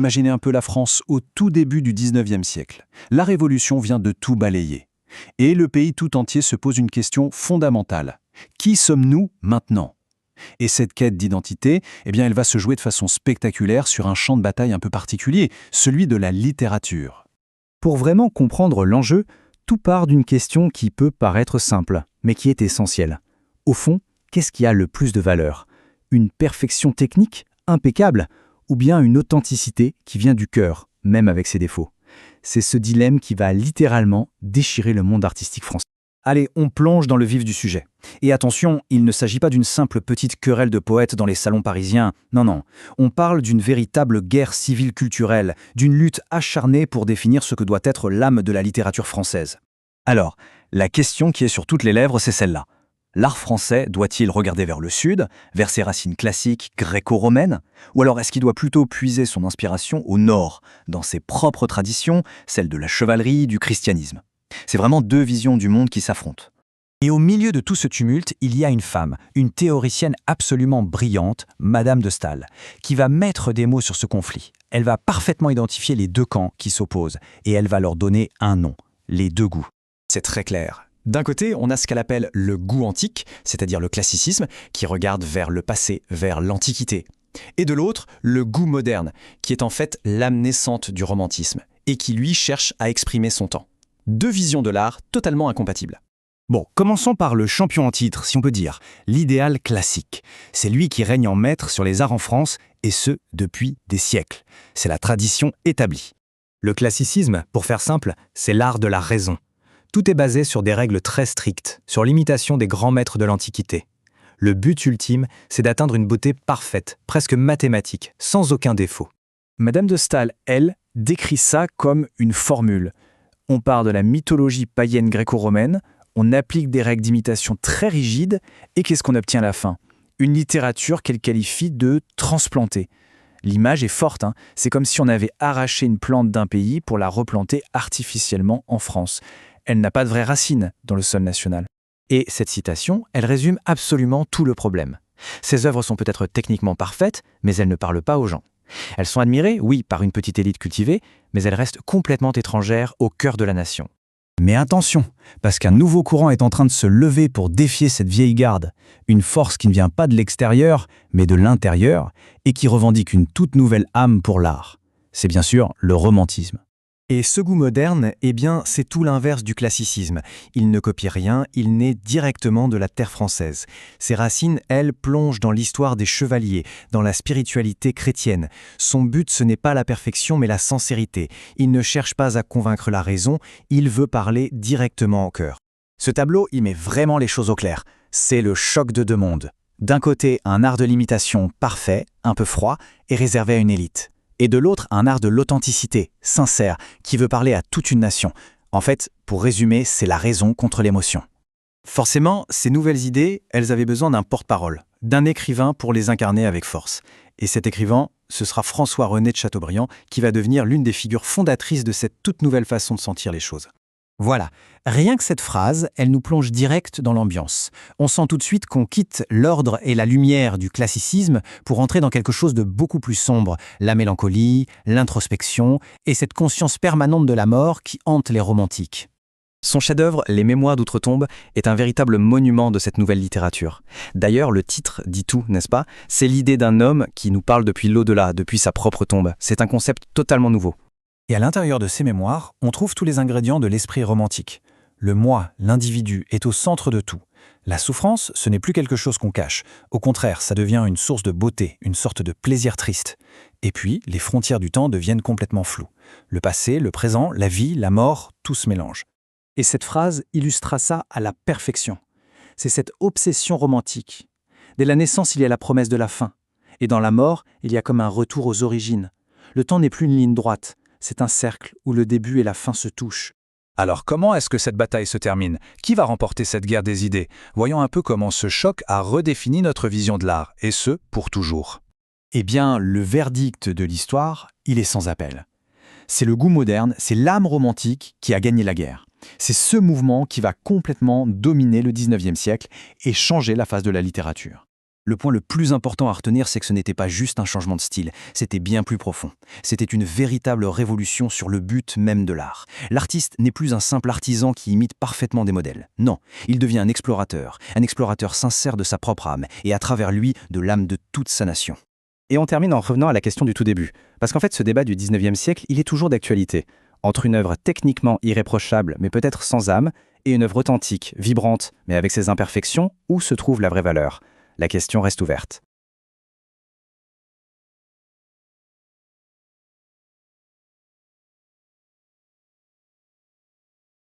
Imaginez un peu la France au tout début du 19e siècle. La Révolution vient de tout balayer. Et le pays tout entier se pose une question fondamentale. Qui sommes-nous maintenant? Et cette quête d'identité, elle va se jouer de façon spectaculaire sur un champ de bataille un peu particulier, celui de la littérature. Pour vraiment comprendre l'enjeu, tout part d'une question qui peut paraître simple, mais qui est essentielle. Au fond, qu'est-ce qui a le plus de valeur? Une perfection technique, impeccable, ou bien une authenticité qui vient du cœur, même avec ses défauts? C'est ce dilemme qui va littéralement déchirer le monde artistique français. Allez, on plonge dans le vif du sujet. Et attention, il ne s'agit pas d'une simple petite querelle de poètes dans les salons parisiens. Non. On parle d'une véritable guerre civile culturelle, d'une lutte acharnée pour définir ce que doit être l'âme de la littérature française. Alors, la question qui est sur toutes les lèvres, c'est celle-là. L'art français doit-il regarder vers le sud, vers ses racines classiques gréco-romaines? Ou alors est-ce qu'il doit plutôt puiser son inspiration au nord, dans ses propres traditions, celles de la chevalerie, du christianisme? C'est vraiment deux visions du monde qui s'affrontent. Et au milieu de tout ce tumulte, il y a une femme, une théoricienne absolument brillante, Madame de Staël, qui va mettre des mots sur ce conflit. Elle va parfaitement identifier les deux camps qui s'opposent, et elle va leur donner un nom, les deux goûts. C'est très clair. D'un côté, on a ce qu'elle appelle le goût antique, c'est-à-dire le classicisme, qui regarde vers le passé, vers l'Antiquité. Et de l'autre, le goût moderne, qui est en fait l'âme naissante du romantisme, et qui lui cherche à exprimer son temps. Deux visions de l'art totalement incompatibles. Bon, commençons par le champion en titre, si on peut dire, l'idéal classique. C'est lui qui règne en maître sur les arts en France, et ce, depuis des siècles. C'est la tradition établie. Le classicisme, pour faire simple, c'est l'art de la raison. Tout est basé sur des règles très strictes, sur l'imitation des grands maîtres de l'Antiquité. Le but ultime, c'est d'atteindre une beauté parfaite, presque mathématique, sans aucun défaut. Madame de Staël, elle, décrit ça comme une formule. On part de la mythologie païenne gréco-romaine, on applique des règles d'imitation très rigides, et qu'est-ce qu'on obtient à la fin? Une littérature qu'elle qualifie de transplantée. L'image est forte, c'est comme si on avait arraché une plante d'un pays pour la replanter artificiellement en France. Elle n'a pas de vraies racines dans le sol national. Et cette citation, elle résume absolument tout le problème. Ces œuvres sont peut-être techniquement parfaites, mais elles ne parlent pas aux gens. Elles sont admirées, oui, par une petite élite cultivée, mais elles restent complètement étrangères au cœur de la nation. Mais attention, parce qu'un nouveau courant est en train de se lever pour défier cette vieille garde, une force qui ne vient pas de l'extérieur, mais de l'intérieur, et qui revendique une toute nouvelle âme pour l'art. C'est bien sûr le romantisme. Et ce goût moderne, c'est tout l'inverse du classicisme. Il ne copie rien, il naît directement de la terre française. Ses racines, elles, plongent dans l'histoire des chevaliers, dans la spiritualité chrétienne. Son but, ce n'est pas la perfection, mais la sincérité. Il ne cherche pas à convaincre la raison, il veut parler directement au cœur. Ce tableau, il met vraiment les choses au clair. C'est le choc de deux mondes. D'un côté, un art de l'imitation parfait, un peu froid, et réservé à une élite. Et de l'autre, un art de l'authenticité, sincère, qui veut parler à toute une nation. En fait, pour résumer, c'est la raison contre l'émotion. Forcément, ces nouvelles idées, elles avaient besoin d'un porte-parole, d'un écrivain pour les incarner avec force. Et cet écrivain, ce sera François-René de Chateaubriand, qui va devenir l'une des figures fondatrices de cette toute nouvelle façon de sentir les choses. Voilà, rien que cette phrase, elle nous plonge direct dans l'ambiance. On sent tout de suite qu'on quitte l'ordre et la lumière du classicisme pour entrer dans quelque chose de beaucoup plus sombre, la mélancolie, l'introspection et cette conscience permanente de la mort qui hante les romantiques. Son chef-d'œuvre, Les Mémoires d'Outre-Tombe, est un véritable monument de cette nouvelle littérature. D'ailleurs, le titre dit tout, n'est-ce pas? C'est l'idée d'un homme qui nous parle depuis l'au-delà, depuis sa propre tombe. C'est un concept totalement nouveau. Et à l'intérieur de ces mémoires, on trouve tous les ingrédients de l'esprit romantique. Le moi, l'individu, est au centre de tout. La souffrance, ce n'est plus quelque chose qu'on cache. Au contraire, ça devient une source de beauté, une sorte de plaisir triste. Et puis, les frontières du temps deviennent complètement floues. Le passé, le présent, la vie, la mort, tout se mélange. Et cette phrase illustra ça à la perfection. C'est cette obsession romantique. Dès la naissance, il y a la promesse de la fin. Et dans la mort, il y a comme un retour aux origines. Le temps n'est plus une ligne droite. C'est un cercle où le début et la fin se touchent. Alors comment est-ce que cette bataille se termine? Qui va remporter cette guerre des idées? Voyons un peu comment ce choc a redéfini notre vision de l'art, et ce, pour toujours. Eh bien, le verdict de l'histoire, il est sans appel. C'est le goût moderne, c'est l'âme romantique qui a gagné la guerre. C'est ce mouvement qui va complètement dominer le 19e siècle et changer la face de la littérature. Le point le plus important à retenir, c'est que ce n'était pas juste un changement de style, c'était bien plus profond. C'était une véritable révolution sur le but même de l'art. L'artiste n'est plus un simple artisan qui imite parfaitement des modèles. Non, il devient un explorateur sincère de sa propre âme, et à travers lui, de l'âme de toute sa nation. Et on termine en revenant à la question du tout début. Parce qu'en fait, ce débat du 19e siècle, il est toujours d'actualité. Entre une œuvre techniquement irréprochable, mais peut-être sans âme, et une œuvre authentique, vibrante, mais avec ses imperfections, où se trouve la vraie valeur ? La question reste ouverte.